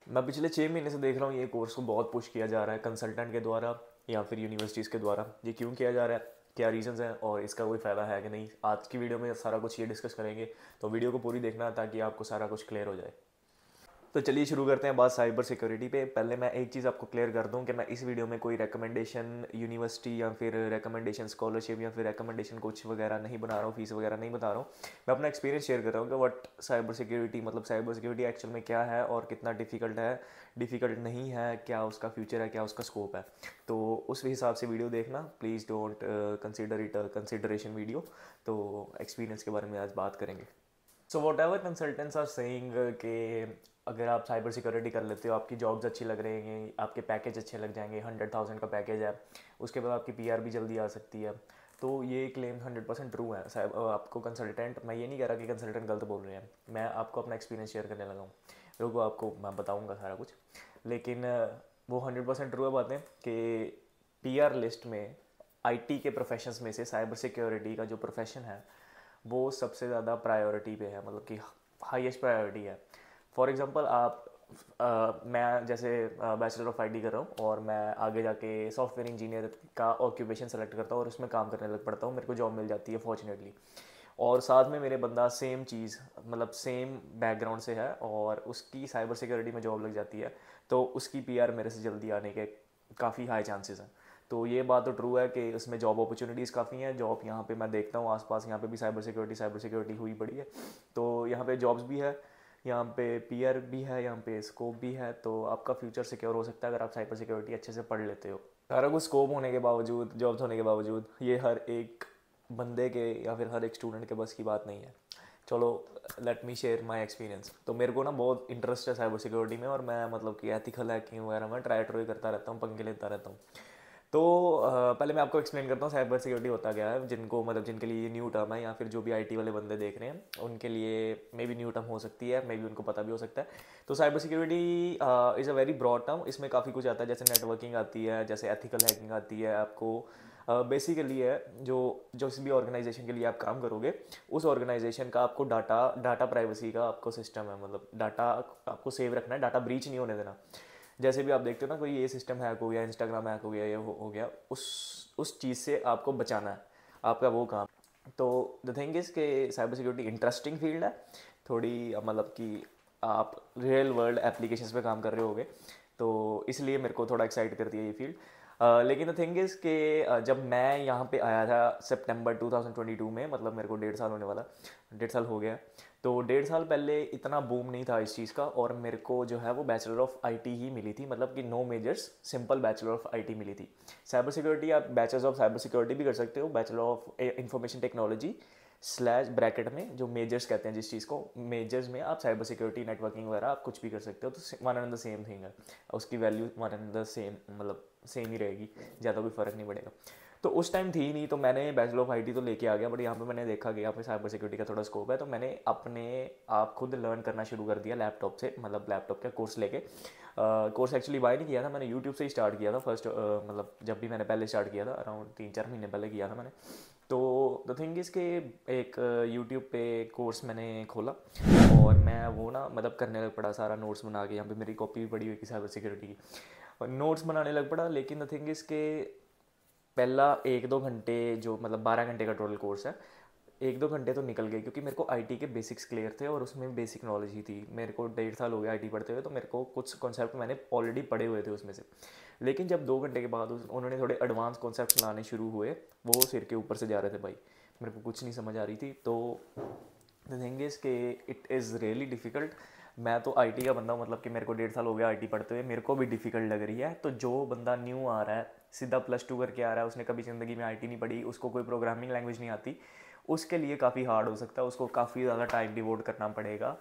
मैं पिछले 6 महीने से देख रहा हूँ ये कोर्स को बहुत पुश किया जा रहा है कंसल्टेंट के द्वारा या फिर यूनिवर्सिटीज़ के द्वारा। ये क्यों किया जा रहा है, क्या रीजंस हैं और इसका कोई फ़ायदा है कि नहीं, आज की वीडियो में सारा कुछ ये डिस्कस करेंगे। तो वीडियो को पूरी देखना ताकि आपको सारा कुछ क्लियर हो जाए। तो चलिए शुरू करते हैं बात साइबर सिक्योरिटी पे। पहले मैं एक चीज़ आपको क्लियर कर दूं कि मैं इस वीडियो में कोई रिकमेंडेशन यूनिवर्सिटी या फिर रिकमेंडेशन स्कॉलरशिप या फिर रिकमेंडेशन कुछ वगैरह नहीं बना रहा हूँ, फीस वगैरह नहीं बता रहा हूँ। मैं अपना एक्सपीरियंस शेयर कर रहा हूँ कि व्हाट साइबर सिक्योरिटी मतलब साइबर सिक्योरिटी एक्चुअल में क्या है और कितना डिफ़िकल्ट है, डिफ़िकल्ट नहीं है, क्या उसका फ्यूचर है, क्या उसका स्कोप है। तो उस हिसाब से वीडियो देखना please, don't consider it consideration video. तो एक्सपीरियंस के बारे में आज बात करेंगे। So whatever consultants are saying कि अगर आप साइबर सिक्योरिटी कर लेते हो आपकी जॉब्स अच्छी लग रही हैं, आपके पैकेज अच्छे लग जाएंगे, 100,000 का पैकेज है, उसके बाद आपकी पीआर भी जल्दी आ सकती है। तो ये क्लेम 100% ट्रू है। आपको कंसल्टेंट, मैं ये नहीं कह रहा कि कंसल्टेंट गलत बोल रहे हैं, मैं आपको अपना एक्सपीरियंस शेयर करने लगा हूँ। रुको आपको मैं बताऊँगा सारा कुछ। लेकिन वो 100% ट्रू है बातें कि पीआर लिस्ट में आईटी के प्रोफेशंस में से साइबर सिक्योरिटी का जो प्रोफेशन है वो सबसे ज़्यादा प्रायोरिटी पे है, मतलब कि हाईएस्ट प्रायोरिटी है। फॉर एग्जांपल आप मैं जैसे बैचलर ऑफ आईटी कर रहा हूँ और मैं आगे जाके सॉफ्टवेयर इंजीनियर का ऑक्यूपेशन सेलेक्ट करता हूँ और उसमें काम करने लग पड़ता हूँ, मेरे को जॉब मिल जाती है फॉर्चुनेटली। और साथ में मेरे बंदा सेम चीज़ मतलब सेम बैकग्राउंड से है और उसकी साइबर सिक्योरिटी में जॉब लग जाती है, तो उसकी पीआर मेरे से जल्दी आने के काफ़ी हाई चांसेस हैं। तो ये बात तो ट्रू है कि उसमें जॉब अपॉर्चुनिटीज़ काफ़ी हैं। जॉब यहाँ पे मैं देखता हूँ आसपास, यहाँ पे भी साइबर सिक्योरिटी हुई पड़ी है। तो यहाँ पे जॉब्स भी है, यहाँ पे पीआर भी है, यहाँ पे स्कोप भी है। तो आपका फ्यूचर सिक्योर हो सकता है अगर आप साइबर सिक्योरिटी अच्छे से पढ़ लेते हो। सारा कुछ स्कोप होने के बावजूद, जॉब्स होने के बावजूद, ये हर एक बंदे के या फिर हर एक स्टूडेंट के बस की बात नहीं है। चलो let me share my experience. तो मेरे को ना बहुत इंटरेस्ट है साइबर सिक्योरिटी में और मैं मतलब कि एथिकल हैकिंग वगैरह में ट्राई ट्राई करता रहता हूँ, पंगे लेता रहता हूँ। तो पहले मैं आपको एक्सप्लेन करता हूँ साइबर सिक्योरिटी होता क्या है, जिनको मतलब जिनके लिए ये न्यू टर्म है या फिर जो भी आईटी वाले बंदे देख रहे हैं उनके लिए मे बी न्यू टर्म हो सकती है, मे बी उनको पता भी हो सकता है। तो cyber security is a very broad term. इसमें काफ़ी कुछ आता है, जैसे नेटवर्किंग आती है, जैसे एथिकल हैकिंग आती है। आपको बेसिकली है जो जिस भी ऑर्गेनाइजेशन के लिए आप काम करोगे उस ऑर्गेनाइजेशन का आपको डाटा डाटा प्राइवेसी का आपको सिस्टम है, मतलब डाटा आपको सेव रखना है, डाटा ब्रीच नहीं होने देना। जैसे भी आप देखते हो ना कोई ये सिस्टम हैक हो गया, इंस्टाग्राम हैक हो गया, ये हो गया, उस चीज़ से आपको बचाना है, आपका वो काम। तो द थिंग इज़ के साइबर सिक्योरिटी इंटरेस्टिंग फील्ड है थोड़ी, मतलब कि आप रियल वर्ल्ड एप्लीकेशंस पे काम कर रहे होगे, तो इसलिए मेरे को थोड़ा एक्साइट करती है ये फील्ड। लेकिन द थिंग इज़ कि जब मैं यहाँ पे आया था सितंबर 2022 में, मतलब मेरे को 1.5 साल होने वाला, 1.5 साल हो गया। तो 1.5 साल पहले इतना बूम नहीं था इस चीज़ का और मेरे को जो है वो बैचलर ऑफ आईटी ही मिली थी, मतलब कि no majors, simple bachelor of IT मिली थी। साइबर सिक्योरिटी आप बैचलर ऑफ साइबर सिक्योरिटी भी कर सकते हो, bachelor of information technology slash bracket में जो मेजर्स कहते हैं जिस चीज़ को, मेजर्स में आप साइबर सिक्योरिटी नेटवर्किंग वगैरह आप कुछ भी कर सकते हो। तो one and the same thing है, उसकी value one and the same, मतलब सेम ही रहेगी, ज़्यादा कोई फ़र्क नहीं पड़ेगा। तो उस टाइम थी नहीं, तो मैंने बैचलर ऑफ आईटी तो लेके आ गया, बट यहाँ पे मैंने देखा कि यहाँ पे साइबर सिक्योरिटी का थोड़ा स्कोप है, तो मैंने अपने आप खुद लर्न करना शुरू कर दिया लैपटॉप से, मतलब लैपटॉप का कोर्स लेके। कोर्स एक्चुअली बाय नहीं किया था मैंने, यूट्यूब से ही स्टार्ट किया था फर्स्ट, मतलब जब भी मैंने पहले स्टार्ट किया था अराउंड 3-4 महीने पहले किया था मैंने। तो द थिंग इज़ के एक यूट्यूब पे कोर्स मैंने खोला और मैं वो ना मतलब करने लग पड़ा, सारा नोट्स बना के, यहाँ पे मेरी कॉपी भी पड़ी हुई थी साइबर सिक्योरिटी की, और नोट्स बनाने लग पड़ा। लेकिन द थिंग इज़ के पहला 1-2 घंटे जो मतलब 12 घंटे का टोटल कोर्स है, 1-2 घंटे तो निकल गए क्योंकि मेरे को आईटी के बेसिक्स क्लियर थे और उसमें बेसिक नॉलेज ही थी। मेरे को 1.5 साल हो गया आईटी पढ़ते हुए, तो मेरे को कुछ कॉन्सेप्ट मैंने ऑलरेडी पढ़े हुए थे उसमें से। लेकिन जब 2 घंटे के बाद उन्होंने थोड़े एडवांस कॉन्सेप्ट लाने शुरू हुए, वो सिर के ऊपर से जा रहे थे भाई, मेरे को कुछ नहीं समझ आ रही थी। तो द थिंग इज़ के इट इज़ रियली डिफ़िकल्ट। मैं तो आईटी का बंदा हूँ, मतलब कि मेरे को 1.5 साल हो गया आईटी पढ़ते हुए, मेरे को भी डिफ़िकल्ट लग रही है। तो जो बंदा न्यू आ रहा है, सीधा +2 करके आ रहा है, उसने कभी ज़िंदगी में आईटी नहीं पढ़ी, उसको कोई प्रोग्रामिंग लैंग्वेज नहीं आती, उसके लिए काफ़ी हार्ड हो सकता है, उसको काफ़ी ज़्यादा टाइम डिवोट करना पड़ेगा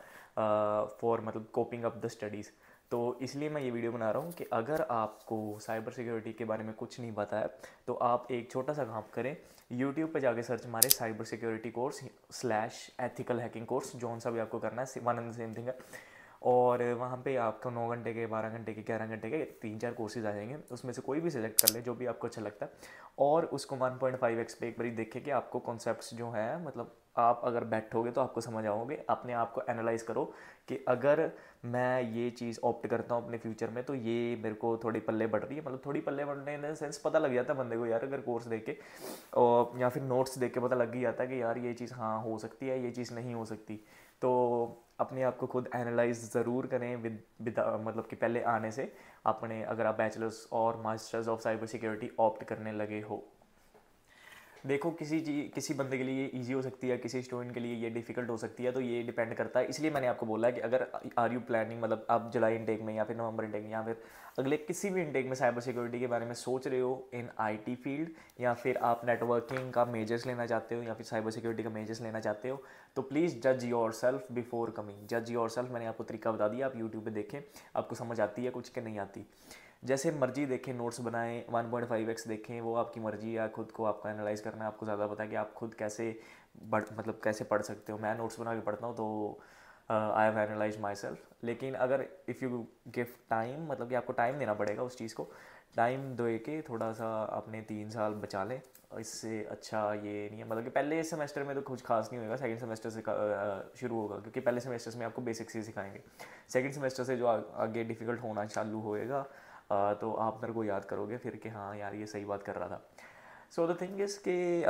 फॉर मतलब कोपिंग अप द स्टडीज़। तो इसलिए मैं ये वीडियो बना रहा हूँ कि अगर आपको साइबर सिक्योरिटी के बारे में कुछ नहीं पता है तो आप एक छोटा सा काम करें, यूट्यूब पे जाके सर्च मारे cyber security course slash ethical hacking course, जौन सा भी आपको करना है, one and the same thing है। और वहाँ पे आपको 9 घंटे के, 12 घंटे के, 11 घंटे के 3-4 कोर्सेज आ जाएंगे, उसमें से कोई भी सिलेक्ट कर ले जो भी आपको अच्छा लगता है, और उसको 1.5x पे एक बारी देखें कि आपको कॉन्सेप्ट्स जो है मतलब आप अगर बैठोगे तो आपको समझ आओगे। अपने आप को एनालाइज करो कि अगर मैं ये चीज़ ऑप्ट करता हूँ अपने फ्यूचर में तो ये मेरे को थोड़ी पल्ले बढ़ रही है, मतलब थोड़ी पल्ले बढ़ने इन सेंस पता लग जाता है बंदे को यार, अगर कोर्स देख के और या फिर नोट्स देख के पता लग ही जाता है कि यार ये चीज़ हाँ हो सकती है, ये चीज़ नहीं हो सकती। तो अपने आप को खुद एनालाइज ज़रूर करें विद मतलब कि पहले आने से अपने, अगर आप बैचलर्स और masters of cyber security opt करने लगे हो। देखो किसी बंदे के लिए ये ईजी हो सकती है, किसी स्टूडेंट के लिए ये डिफिकल्ट हो सकती है, तो ये डिपेंड करता है। इसलिए मैंने आपको बोला कि अगर आर यू प्लानिंग, मतलब आप जुलाई इनटेक में या फिर नवंबर इनटेक में या फिर अगले किसी भी इनटेक में साइबर सिक्योरिटी के बारे में सोच रहे हो इन आईटी फील्ड, या फिर आप नेटवर्किंग का मेजर्स लेना चाहते हो या फिर साइबर सिक्योरिटी का मेजर्स लेना चाहते हो, तो प्लीज़ जज योर सेल्फ बिफोर कमिंग। जज योर सेल्फ मैंने आपको तरीका बता दिया, आप यूट्यूब पर देखें, आपको समझ आती है कुछ के नहीं आती। जैसे मर्जी देखें, नोट्स बनाएं, 1.5x देखें, वो आपकी मर्जी है, खुद को आपको एनालाइज करना है, आपको ज़्यादा पता है कि आप खुद कैसे मतलब कैसे पढ़ सकते हो। मैं नोट्स बना के पढ़ता हूँ तो I have analyse my self. लेकिन अगर इफ़ यू गिव टाइम, मतलब कि आपको टाइम देना पड़ेगा उस चीज़ को, टाइम दे के थोड़ा सा अपने 3 साल बचा लें। इससे अच्छा ये नहीं है, मतलब कि पहले सेमेस्टर में तो कुछ खास नहीं होगा, सेकंड सेमेस्टर से शुरू होगा, क्योंकि पहले सेमेस्टर में आपको बेसिक्स ही सिखाएंगे। सेकंड सेमेस्टर से जो आगे डिफ़िकल्ट होना चालू होएगा तो आप मेरे को याद करोगे फिर कि हाँ यार ये सही बात कर रहा था। सो द थिंग इज़ कि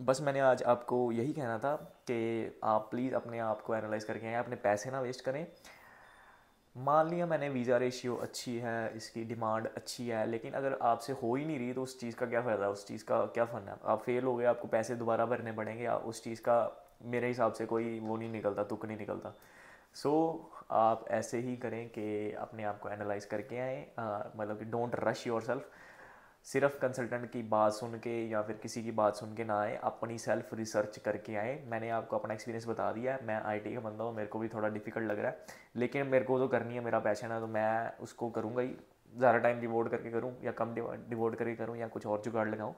बस मैंने आज आपको यही कहना था कि आप प्लीज़ अपने आप को एनालाइज करके आएँ, अपने पैसे ना वेस्ट करें। मान लिया मैंने वीज़ा रेशियो अच्छी है, इसकी डिमांड अच्छी है, लेकिन अगर आपसे हो ही नहीं रही तो उस चीज़ का क्या फ़ायदा, उस चीज़ का क्या फ़न है। आप फेल हो गए, आपको पैसे दोबारा भरने पड़ेंगे, या उस चीज़ का मेरे हिसाब से कोई वो नहीं निकलता, तुक नहीं निकलता। सो आप ऐसे ही करें कि अपने आप को एनालाइज करके आएँ, मतलब कि डोंट रश योर सेल्फ। सिर्फ कंसल्टेंट की बात सुन के या फिर किसी की बात सुन के ना आए, अपनी सेल्फ रिसर्च करके आए। मैंने आपको अपना एक्सपीरियंस बता दिया है, मैं आईटी का बंदा हूँ, मेरे को भी थोड़ा डिफिकल्ट लग रहा है, लेकिन मेरे को तो करनी है, मेरा पैशन है, तो मैं उसको करूँगा ही। ज़्यादा टाइम डिवोट करके करूँ या कम डिवोट करके करूँ या कुछ और जुगाड़ लगाऊँ,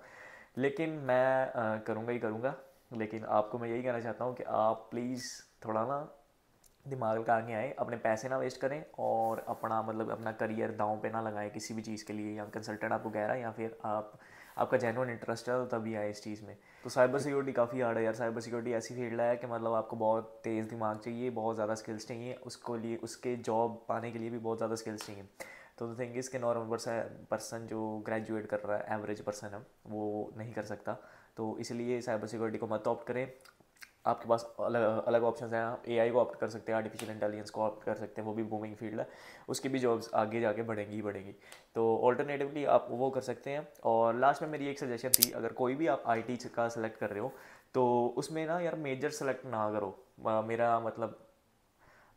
लेकिन मैं करूँगा ही करूँगा। लेकिन आपको मैं यही कहना चाहता हूँ कि आप प्लीज़ थोड़ा ना दिमाग लगा के आए, अपने पैसे ना वेस्ट करें और अपना मतलब अपना करियर दांव पे ना लगाएं किसी भी चीज़ के लिए, या कंसल्टेंट आपको कह रहा है या फिर आपका जेन्युइन इंटरेस्ट है तो तभी आए इस चीज़ में। तो साइबर सिक्योरिटी काफ़ी हार्ड है यार। साइबर सिक्योरिटी ऐसी फील्ड है कि मतलब आपको बहुत तेज़ दिमाग चाहिए, बहुत ज़्यादा स्किल्स चाहिए उसको लिए, उसके जॉब पाने के लिए भी बहुत ज़्यादा स्किल्स चाहिए। तो द थिंग इज़ कि नॉर्मल पर्सन जो ग्रेजुएट कर रहा है, एवरेज पर्सन है, वो नहीं कर सकता। तो इसलिए साइबर सिक्योरिटी को मत ऑप्ट करें। आपके पास अलग अलग ऑप्शन हैं, आप एआई को ऑप्ट कर सकते हैं, आर्टिफिशियल इंटेलिजेंस को ऑप्ट कर सकते हैं, वो भी बूमिंग फील्ड है, उसकी भी जॉब्स आगे जाके बढ़ेंगी ही बढ़ेंगी। तो ऑल्टरनेटिवली आप वो कर सकते हैं। और लास्ट में मेरी एक सजेशन थी, अगर कोई भी आप आईटी का सेलेक्ट कर रहे हो तो उसमें ना यार मेजर सेलेक्ट ना करो। मेरा मतलब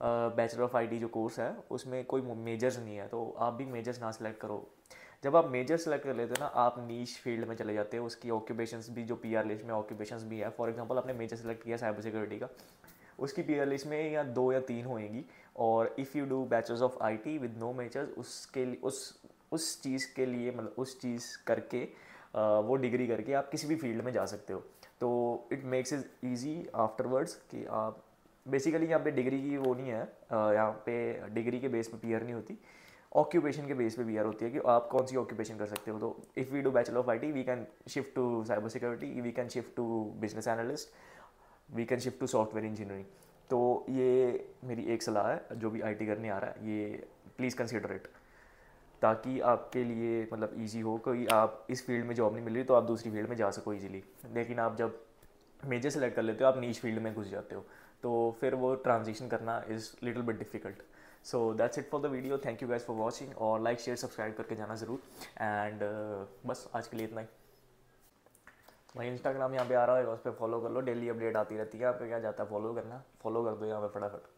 बैचलर ऑफ आईटी जो कोर्स है उसमें कोई मेजर्स नहीं है, तो आप भी मेजर्स ना सेलेक्ट करो। जब आप मेजर सेलेक्ट कर लेते हो ना, आप नीश फील्ड में चले जाते हो, उसकी ऑक्यूपेशंस भी जो पीआर लिस्ट में ऑक्यूपेशंस भी है। फॉर एग्जांपल आपने मेजर सेलेक्ट किया साइबर सिक्योरिटी का, उसकी पीआर लिस्ट में या 2 या 3 होएंगी, और if you do bachelors of IT with no majors, उसके लिए उस चीज़ के लिए मतलब उस चीज़ करके वो डिग्री करके आप किसी भी फील्ड में जा सकते हो। तो it makes it easy afterwards कि आप बेसिकली यहाँ पे डिग्री की वो नहीं है, यहाँ पे डिग्री के बेस पे पीआर नहीं होती, ऑक्यूपेशन के बेस पे पीआर होती है कि आप कौन सी ऑक्यूपेशन कर सकते हो। तो if we do bachelor of IT we can shift to cyber security, we can shift to business analyst, we can shift to software engineering. तो ये मेरी एक सलाह है, जो भी आईटी करने आ रहा है ये प्लीज़ कंसिडर इट, ताकि आपके लिए मतलब ईजी हो। कोई आप इस फील्ड में जॉब नहीं मिल रही तो आप दूसरी फील्ड में जा सको ईजिली, लेकिन आप जब मेजर सेलेक्ट कर लेते हो आप नीश फील्ड में घुस जाते हो, तो फिर वो ट्रांजिशन करना is little bit difficult. So that's it for the video, thank you guys for watching, और लाइक शेयर सब्सक्राइब करके जाना ज़रूर। एंड बस आज के लिए इतना ही। भाई इंस्टाग्राम यहाँ पे आ रहा होगा, उस पर फॉलो कर लो, डेली अपडेट आती रहती है। यहाँ पे क्या जाता है, फॉलो करना, फॉलो कर दो यहाँ पे फटाफट।